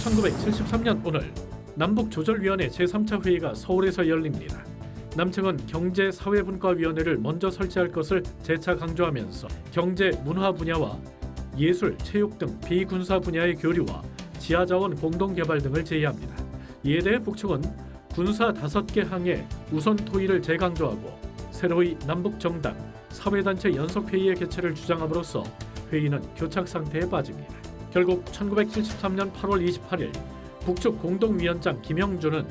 1973년 오늘 남북조절위원회 제3차 회의가 서울에서 열립니다. 남측은 경제사회분과위원회를 먼저 설치할 것을 재차 강조하면서 경제, 문화 분야와 예술, 체육 등 비군사 분야의 교류와 지하자원 공동개발 등을 제의합니다. 이에 대해 북측은 군사 5개 항의 우선 토의를 재강조하고 새로이 남북정당, 사회단체 연석회의의 개최를 주장함으로써 회의는 교착 상태에 빠집니다. 결국 1973년 8월 28일 북측 공동위원장 김영준은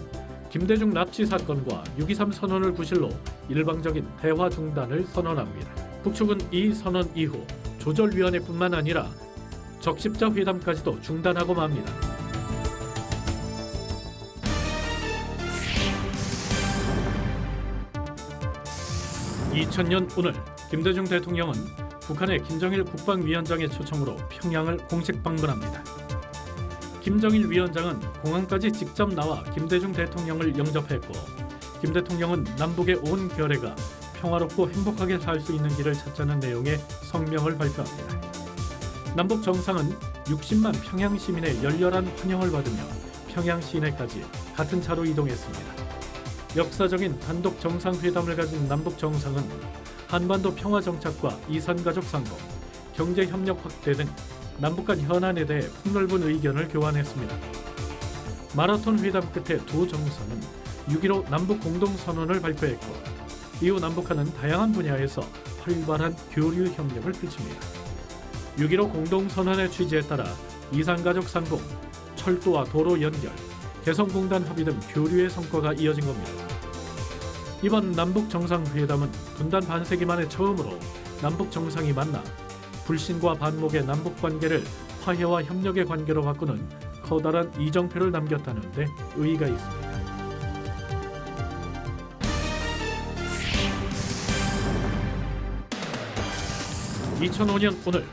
김대중 납치 사건과 6.23 선언을 구실로 일방적인 대화 중단을 선언합니다. 북측은 이 선언 이후 조절위원회뿐만 아니라 적십자 회담까지도 중단하고 맙니다. (2000년) 오늘 김대중 대통령은 북한의 김정일 국방위원장의 초청으로 평양을 공식 방문합니다. 김정일 위원장은 공항까지 직접 나와 김대중 대통령을 영접했고, 김 대통령은 남북의 온 결애가 평화롭고 행복하게 살 수 있는 길을 찾자는 내용의 성명을 발표합니다. 남북 정상은 60만 평양 시민의 열렬한 환영을 받으며 평양 시내까지 같은 차로 이동했습니다. 역사적인 단독 정상회담을 가진 남북 정상은 한반도 평화 정착과 이산가족 상봉, 경제협력 확대 등 남북 간 현안에 대해 폭넓은 의견을 교환했습니다. 마라톤 회담 끝에 두 정상은 6.15 남북 공동선언을 발표했고, 이후 남북한은 다양한 분야에서 활발한 교류 협력을 펼칩니다. 6.15 공동선언의 취지에 따라 이산가족 상봉, 철도와 도로 연결, 개성공단 합의 등 교류의 성과가 이어진 겁니다. 이번 남북 정상회담은 분단 반세기 만에 처음으로 남북 정상이 만나 불신과 반목의 남북 관계를 화해와 협력의 관계로 바꾸는 커다란 이정표를 남겼다는 데 의의가 있습니다. (2005년) 오늘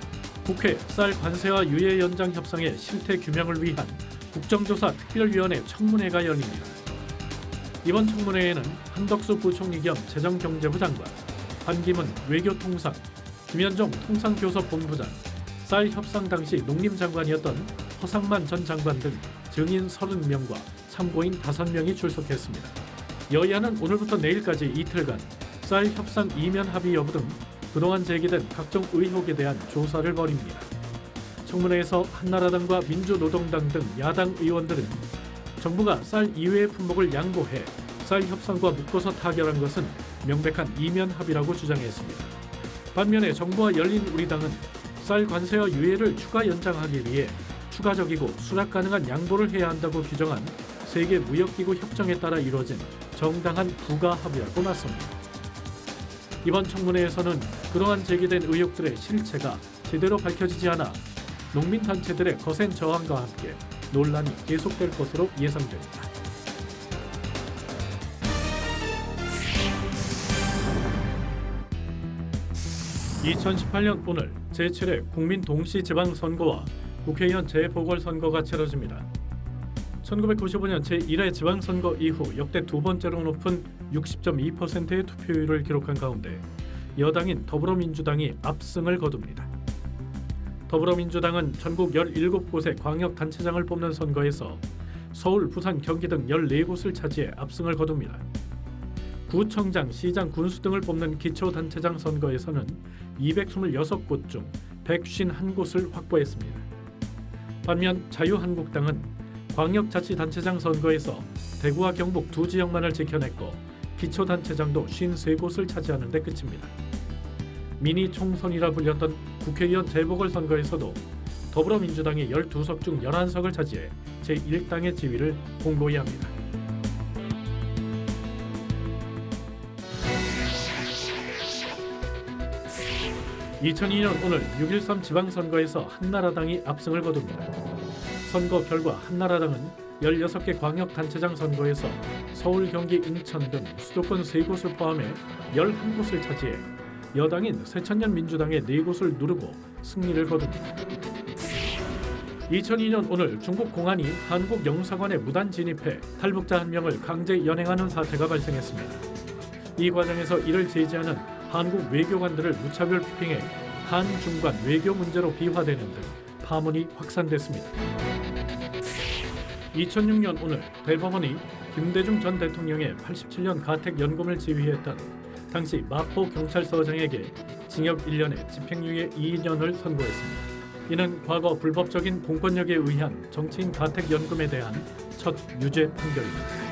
국회 쌀 관세와 유예 연장 협상의 실태 규명을 위한 국정조사 특별위원회 청문회가 열립니다. 이번 청문회에는 한덕수 부총리 겸 재정경제부 장관, 반기문 외교통상, 김현종 통상교섭본부장, 쌀 협상 당시 농림장관이었던 허상만 전 장관 등 증인 30명과 참고인 5명이 출석했습니다. 여야는 오늘부터 내일까지 이틀간 쌀 협상 이면 합의 여부 등 그동안 제기된 각종 의혹에 대한 조사를 벌입니다. 청문회에서 한나라당과 민주노동당 등 야당 의원들은 정부가 쌀 이외의 품목을 양보해 쌀 협상과 묶어서 타결한 것은 명백한 이면 합의라고 주장했습니다. 반면에 정부와 열린우리당은 쌀 관세와 유예를 추가 연장하기 위해 추가적이고 수락 가능한 양보를 해야 한다고 규정한 세계 무역기구 협정에 따라 이루어진 정당한 부가 합의라고 맞섭니다. 이번 청문회에서는 그동안 제기된 의혹들의 실체가 제대로 밝혀지지 않아 농민단체들의 거센 저항과 함께 논란이 계속될 것으로 예상됩니다. (2018년) 오늘 제7회 국민 동시지방선거와 국회의원 재보궐선거가 치러집니다. 1995년 제1회 지방선거 이후 역대 두 번째로 높은 60.2%의 투표율을 기록한 가운데 여당인 더불어민주당이 압승을 거둡니다. 더불어민주당은 전국 17곳의 광역단체장을 뽑는 선거에서 서울, 부산, 경기 등 14곳을 차지해 압승을 거둡니다. 구청장, 시장, 군수 등을 뽑는 기초단체장 선거에서는 226곳 중 151곳을 확보했습니다. 반면 자유한국당은 광역자치단체장 선거에서 대구와 경북 두 지역만을 지켜냈고 기초단체장도 53곳을 차지하는 데 그칩니다. 미니 총선이라 불렸던 국회의원 재보궐선거에서도 더불어민주당이 12석 중 11석을 차지해 제1당의 지위를 공고히 합니다. (2002년) 오늘 6.13 지방선거에서 한나라당이 압승을 거둡니다. 선거 결과 한나라당은 16개 광역단체장 선거에서 서울, 경기, 인천 등 수도권 3곳을 포함해 11곳을 차지해 여당인 새천년 민주당의 4곳을 누르고 승리를 거둡니다. 2002년 오늘 중국 공안이 한국 영사관에 무단 진입해 탈북자 1명을 강제 연행하는 사태가 발생했습니다. 이 과정에서 이를 제지하는 한국 외교관들을 무차별 피핑해 한중간 외교 문제로 비화되는 등 파문이 확산됐습니다. 2006년 오늘 대법원이 김대중 전 대통령의 87년 가택 연금을 지휘했던 당시 마포 경찰서장에게 징역 1년에 집행유예 2년을 선고했습니다. 이는 과거 불법적인 공권력에 의한 정치인 가택 연금에 대한 첫 유죄 판결입니다.